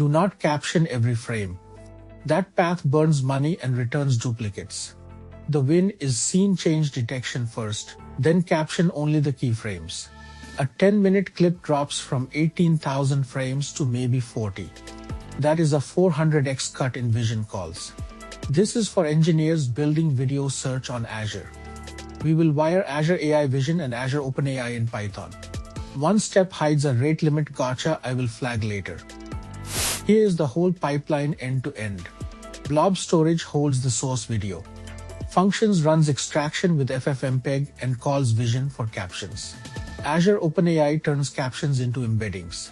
Do not caption every frame. That path burns money and returns duplicates. The win is scene change detection first, then caption only the keyframes. A 10-minute clip drops from 18,000 frames to maybe 40. That is a 400x cut in vision calls. This is for engineers building video search on Azure. We will wire Azure AI Vision and Azure OpenAI in Python. One step hides a rate limit gotcha I will flag later. Here is the whole pipeline end to end. Blob storage holds the source video. Functions runs extraction with FFmpeg and calls vision for captions. Azure OpenAI turns captions into embeddings.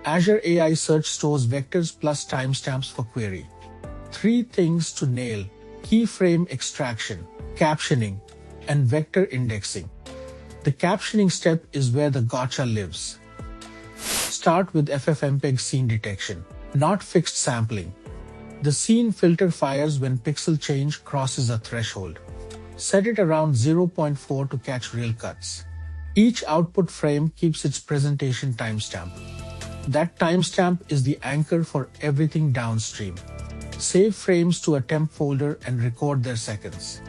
Azure AI Search stores vectors plus timestamps for query. 3 things to nail: keyframe extraction, captioning, and vector indexing. The captioning step is where the gotcha lives. Start with FFmpeg scene detection, not fixed sampling. The scene filter fires when pixel change crosses a threshold. Set it around 0.4 to catch real cuts. Each output frame keeps its presentation timestamp. That timestamp is the anchor for everything downstream. Save frames to a temp folder and record their seconds.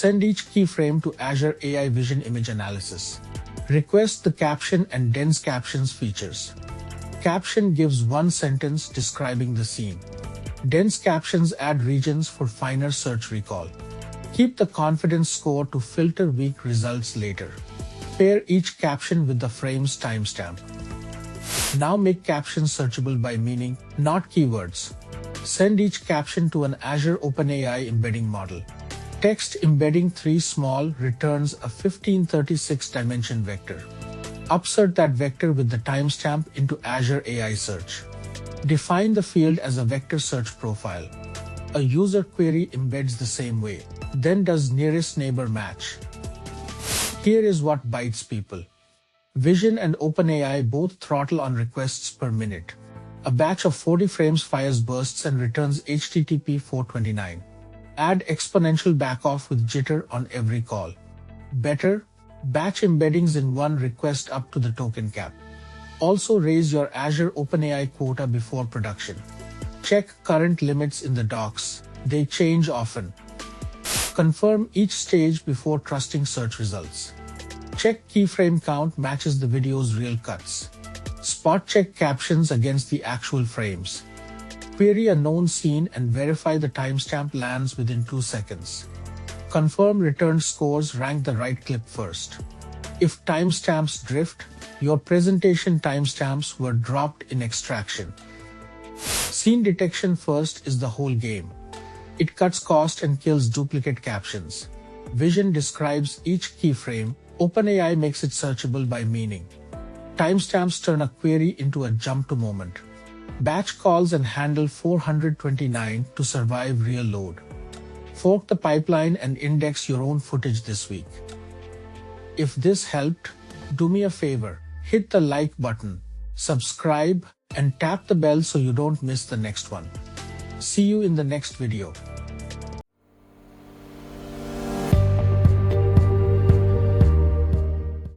Send each keyframe to Azure AI Vision Image Analysis. Request the caption and dense captions features. Caption gives one sentence describing the scene. Dense captions add regions for finer search recall. Keep the confidence score to filter weak results later. Pair each caption with the frame's timestamp. Now make captions searchable by meaning, not keywords. Send each caption to an Azure OpenAI embedding model. Text embedding 3 small returns a 1536 dimension vector. Upsert that vector with the timestamp into Azure AI Search. Define the field as a vector search profile. A user query embeds the same way, then does nearest neighbor match. Here is what bites people. Vision and OpenAI both throttle on requests per minute. A batch of 40 frames fires bursts and returns HTTP 429. Add exponential backoff with jitter on every call. Better, batch embeddings in one request up to the token cap. Also raise your Azure OpenAI quota before production. Check current limits in the docs, they change often. Confirm each stage before trusting search results. Check keyframe count matches the video's real cuts. Spot check captions against the actual frames. Query a known scene and verify the timestamp lands within 2 seconds. Confirm returned scores rank the right clip first. If timestamps drift, your presentation timestamps were dropped in extraction. Scene detection first is the whole game. It cuts cost and kills duplicate captions. Vision describes each keyframe. OpenAI makes it searchable by meaning. Timestamps turn a query into a jump to moment. Batch calls and handle 429 to survive real load. Fork the pipeline and index your own footage this week. If this helped, do me a favor. Hit the like button, subscribe, and tap the bell so you don't miss the next one. See you in the next video.